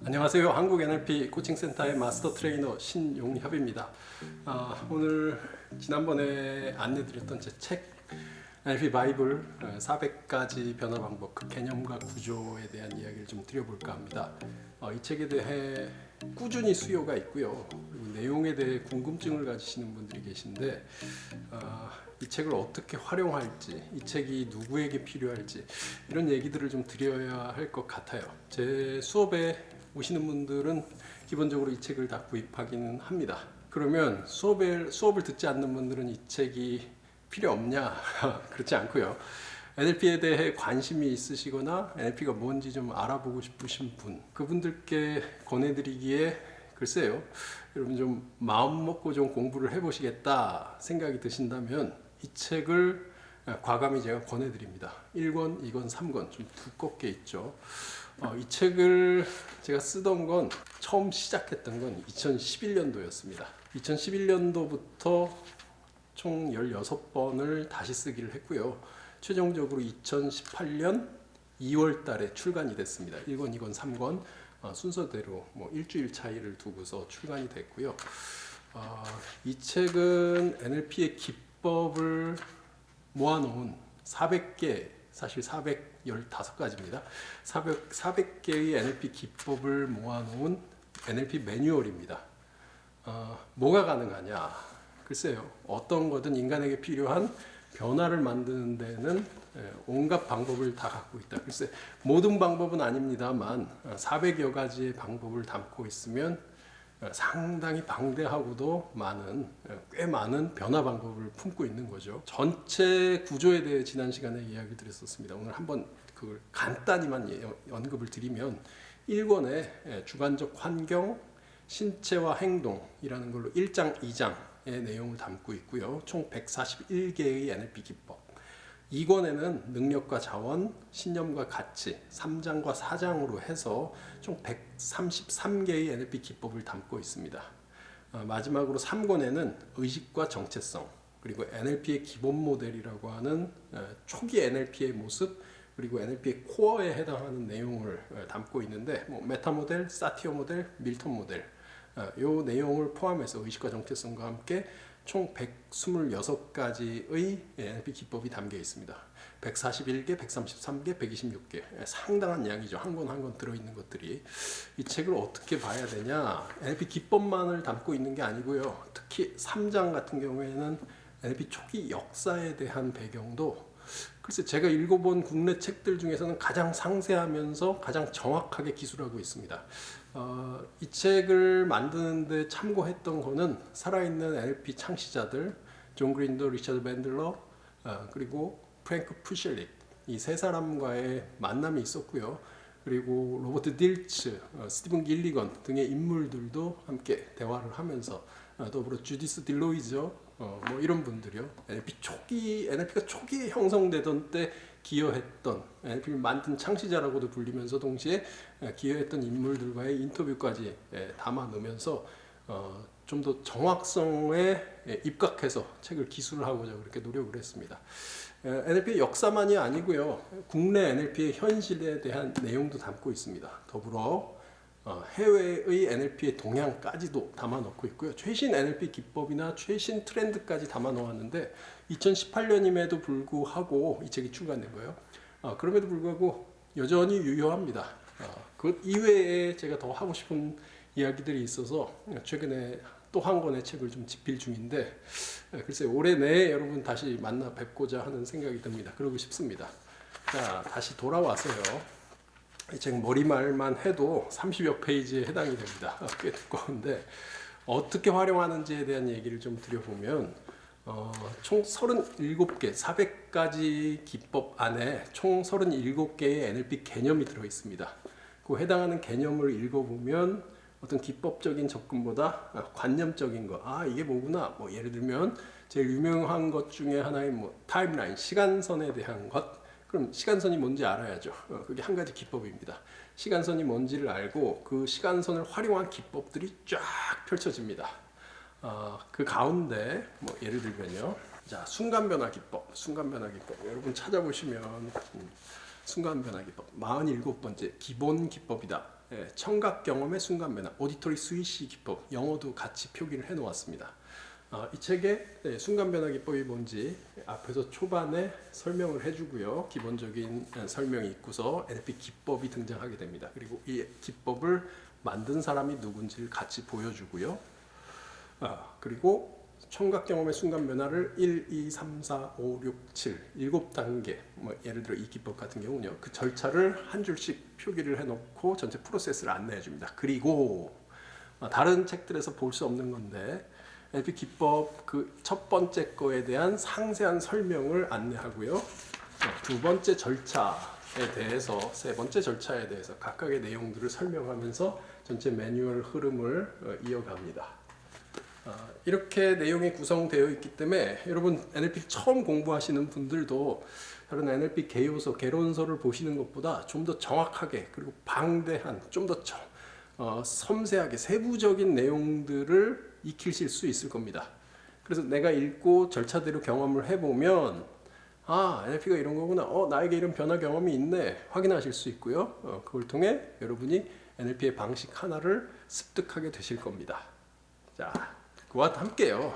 안녕하세요. 한국 NLP 코칭센터의 마스터 트레이너 신용협입니다. 오늘 지난번에 안내드렸던 제 책 NLP 바이블 400가지 변화 방법, 그 개념과 구조에 대한 이야기를 좀 드려볼까 합니다. 이 책에 대해 꾸준히 수요가 있고요. 그리고 내용에 대해 궁금증을 가지시는 분들이 계신데 이 책을 어떻게 활용할지, 이 책이 누구에게 필요할지 이런 얘기들을 좀 드려야 할 것 같아요. 제 수업에 오시는 분들은 기본적으로 이 책을 다 구입하기는 합니다. 그러면 수업을 듣지 않는 분들은 이 책이 필요 없냐? 그렇지 않고요. NLP에 대해 관심이 있으시거나 NLP가 뭔지 좀 알아보고 싶으신 분, 그분들께 권해드리기에 글쎄요, 여러분 좀 마음 먹고 좀 공부를 해보시겠다 생각이 드신다면 이 책을 과감히 제가 권해드립니다. 1권, 2권, 3권 좀 두껍게 있죠. 이 책을 제가 쓰던 건 처음 시작했던 건 2011년도였습니다. 2011년도부터 총 16번을 다시 쓰기를 했고요. 최종적으로 2018년 2월 달에 출간이 됐습니다. 1권, 2권, 3권 순서대로 일주일 차이를 두고서 출간이 됐고요. 이 책은 NLP의 기법을 모아놓은 400개, 사실 415가지입니다. 400개의 NLP 기법을 모아놓은 NLP 매뉴얼입니다. 뭐가 가능하냐? 글쎄요, 어떤 거든 인간에게 필요한 변화를 만드는 데는 온갖 방법을 다 갖고 있다. 글쎄, 모든 방법은 아닙니다만 400여 가지의 방법을 담고 있으면 상당히 방대하고도 꽤 많은 변화 방법을 품고 있는 거죠. 전체 구조에 대해 지난 시간에 이야기 드렸었습니다. 오늘 한번 그걸 간단히만 언급을 드리면 1권에 주관적 환경, 신체와 행동이라는 걸로 1장, 2장의 내용을 담고 있고요. 총 141개의 NLP 기법. 2권에는 능력과 자원, 신념과 가치, 3장과 4장으로 해서 총 133개의 NLP 기법을 담고 있습니다. 마지막으로 3권에는 의식과 정체성, 그리고 NLP의 기본 모델이라고 하는 초기 NLP의 모습, 그리고 NLP의 코어에 해당하는 내용을 담고 있는데 메타 모델, 사티어 모델, 밀턴 모델 이 내용을 포함해서 의식과 정체성과 함께 총 126가지의 NLP 기법이 담겨 있습니다. 141개, 133개, 126개 상당한 양이죠. 한 권 한 권 들어있는 것들이. 이 책을 어떻게 봐야 되냐? NLP 기법만을 담고 있는 게 아니고요. 특히 3장 같은 경우에는 NLP 초기 역사에 대한 배경도 글쎄 제가 읽어본 국내 책들 중에서는 가장 상세하면서 가장 정확하게 기술하고 있습니다. 이 책을 만드는데 참고했던 거는 살아있는 NLP 창시자들 존 그린더, 리차드 밴들러, 그리고 프랭크 푸셜릭 이 세 사람과의 만남이 있었고요. 그리고 로버트 딜츠, 스티븐 길리건 등의 인물들도 함께 대화를 하면서 더불어 주디스 딜로이저 이런 분들이요. NLP가 초기에 형성되던 때 기여했던 NLP를 만든 창시자라고도 불리면서 동시에 기여했던 인물들과의 인터뷰까지 담아 넣으면서 좀 더 정확성에 입각해서 책을 기술하고자 그렇게 노력을 했습니다. NLP의 역사만이 아니고요. 국내 NLP의 현실에 대한 내용도 담고 있습니다. 더불어 해외의 NLP의 동향까지도 담아 넣고 있고요. 최신 NLP 기법이나 최신 트렌드까지 담아 놓았는데 2018년임에도 불구하고 이 책이 출간된 거예요. 그럼에도 불구하고 여전히 유효합니다. 그 이외에 제가 더 하고 싶은 이야기들이 있어서 최근에 또 한 권의 책을 좀 집필 중인데 글쎄 올해 내에 여러분 다시 만나 뵙고자 하는 생각이 듭니다. 그러고 싶습니다. 자, 다시 돌아와서요. 이 책 머리말만 해도 30여 페이지에 해당이 됩니다. 꽤 두꺼운데 어떻게 활용하는지에 대한 얘기를 좀 드려보면 총 37개, 400가지 기법 안에 총 37개의 NLP 개념이 들어있습니다. 그 해당하는 개념을 읽어보면 어떤 기법적인 접근보다 관념적인 거, 이게 뭐구나. 예를 들면 제일 유명한 것 중에 하나인 타임라인, 시간선에 대한 것. 그럼 시간선이 뭔지 알아야죠. 그게 한 가지 기법입니다. 시간선이 뭔지를 알고 그 시간선을 활용한 기법들이 쫙 펼쳐집니다. 그 가운데 예를 들면요. 자, 순간변화 기법. 여러분 찾아보시면 순간변화 기법 47번째 기본 기법이다. 청각 경험의 순간 변화, 오디토리 스위시 기법, 영어도 같이 표기를 해 놓았습니다. 이 책에 순간 변화 기법이 뭔지 앞에서 초반에 설명을 해주고요. 기본적인 설명이 있고서 NLP 기법이 등장하게 됩니다. 그리고 이 기법을 만든 사람이 누군지를 같이 보여주고요. 그리고 청각 경험의 순간 변화를 1, 2, 3, 4, 5, 6, 7, 7단계, 예를 들어 이 기법 같은 경우는요, 그 절차를 한 줄씩 표기를 해놓고 전체 프로세스를 안내해 줍니다. 그리고 다른 책들에서 볼 수 없는 건데 NLP 기법 그 첫 번째 거에 대한 상세한 설명을 안내하고요. 두 번째 절차에 대해서, 세 번째 절차에 대해서 각각의 내용들을 설명하면서 전체 매뉴얼 흐름을 이어갑니다. 이렇게 내용이 구성되어 있기 때문에 여러분 NLP 처음 공부하시는 분들도 다른 NLP 개요소, 개론서를 보시는 것보다 좀 더 정확하게 그리고 방대한, 좀 더 섬세하게 세부적인 내용들을 익히실 수 있을 겁니다. 그래서 내가 읽고 절차대로 경험을 해보면 NLP가 이런 거구나, 나에게 이런 변화 경험이 있네 확인하실 수 있고요. 그걸 통해 여러분이 NLP의 방식 하나를 습득하게 되실 겁니다. 자, 그와 함께요.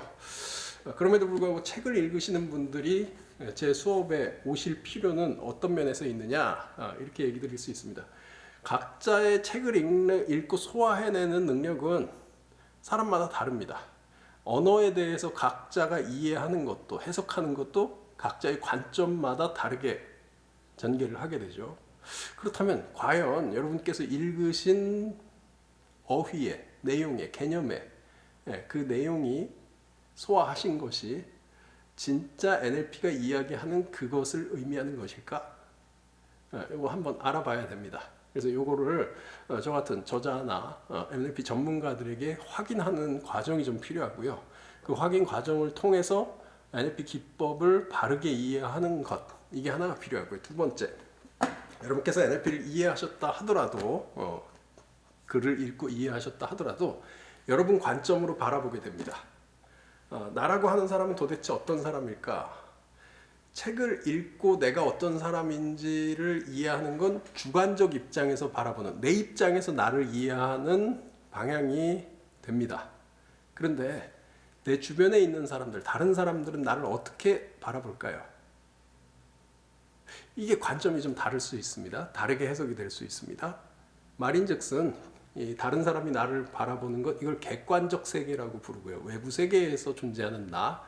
그럼에도 불구하고 책을 읽으시는 분들이 제 수업에 오실 필요는 어떤 면에서 있느냐, 이렇게 얘기 드릴 수 있습니다. 각자의 책을 읽고 소화해내는 능력은 사람마다 다릅니다. 언어에 대해서 각자가 이해하는 것도 해석하는 것도 각자의 관점마다 다르게 전개를 하게 되죠. 그렇다면 과연 여러분께서 읽으신 어휘의 내용의 개념의 그 내용이 소화하신 것이 진짜 NLP가 이야기하는 그것을 의미하는 것일까? 이거 한번 알아봐야 됩니다. 그래서 이거를 저 같은 저자나 NLP 전문가들에게 확인하는 과정이 좀 필요하고요. 그 확인 과정을 통해서 NLP 기법을 바르게 이해하는 것, 이게 하나가 필요하고요. 두 번째, 여러분께서 NLP를 이해하셨다 하더라도 글을 읽고 이해하셨다 하더라도 여러분 관점으로 바라보게 됩니다. 나라고 하는 사람은 도대체 어떤 사람일까? 책을 읽고 내가 어떤 사람인지를 이해하는 건 주관적 입장에서 바라보는, 내 입장에서 나를 이해하는 방향이 됩니다. 그런데 내 주변에 있는 사람들, 다른 사람들은 나를 어떻게 바라볼까요? 이게 관점이 좀 다를 수 있습니다. 다르게 해석이 될 수 있습니다. 말인즉슨 다른 사람이 나를 바라보는 것, 이걸 객관적 세계라고 부르고요. 외부 세계에서 존재하는 나,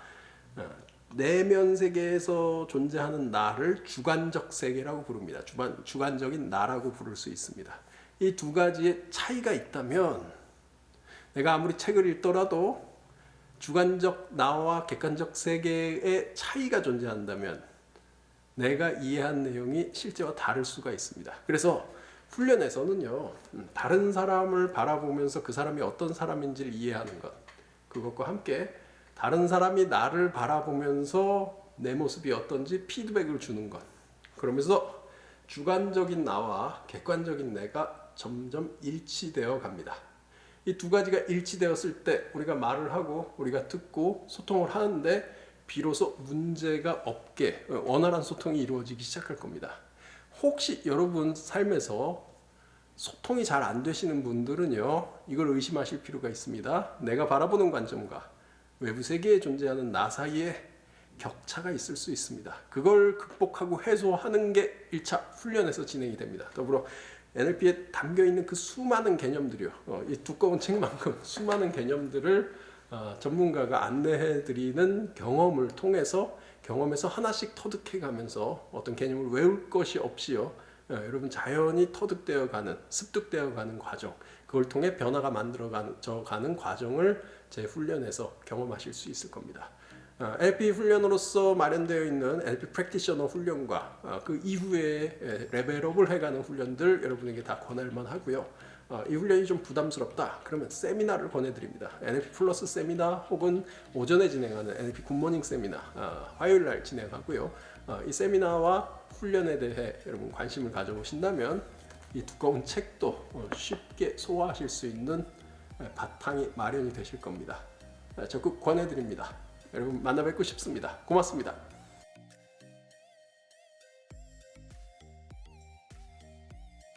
내면 세계에서 존재하는 나를 주관적 세계라고 부릅니다. 주관적인 나라고 부를 수 있습니다. 이 두 가지의 차이가 있다면 내가 아무리 책을 읽더라도 주관적 나와 객관적 세계의 차이가 존재한다면 내가 이해한 내용이 실제와 다를 수가 있습니다. 그래서 훈련에서는요, 다른 사람을 바라보면서 그 사람이 어떤 사람인지를 이해하는 것, 그것과 함께 다른 사람이 나를 바라보면서 내 모습이 어떤지 피드백을 주는 것, 그러면서 주관적인 나와 객관적인 내가 점점 일치되어 갑니다. 이 두 가지가 일치되었을 때 우리가 말을 하고 우리가 듣고 소통을 하는데 비로소 문제가 없게 원활한 소통이 이루어지기 시작할 겁니다. 혹시 여러분 삶에서 소통이 잘 안 되시는 분들은요, 이걸 의심하실 필요가 있습니다. 내가 바라보는 관점과 외부 세계에 존재하는 나 사이에 격차가 있을 수 있습니다. 그걸 극복하고 해소하는 게 1차 훈련에서 진행이 됩니다. 더불어 NLP에 담겨있는 그 수많은 개념들이요, 이 두꺼운 책만큼 수많은 개념들을 전문가가 안내해드리는 경험을 통해서 경험에서 하나씩 터득해가면서 어떤 개념을 외울 것이 없이요, 여러분 자연히 터득되어 가는, 습득되어 가는 과정, 그걸 통해 변화가 만들어져 가는 과정을 제 훈련에서 경험하실 수 있을 겁니다. NLP 훈련으로서 마련되어 있는 NLP 프랙티셔너 훈련과 그 이후에 레벨업을 해가는 훈련들 여러분에게 다 권할만 하고요. 이 훈련이 좀 부담스럽다 그러면 세미나를 권해드립니다. NLP 플러스 세미나 혹은 오전에 진행하는 NLP 굿모닝 세미나 화요일날 진행하고요. 이 세미나와 훈련에 대해 여러분 관심을 가져보신다면 이 두꺼운 책도 쉽게 소화하실 수 있는 바탕이 마련이 되실 겁니다. 적극 권해드립니다. 여러분 만나 뵙고 싶습니다. 고맙습니다.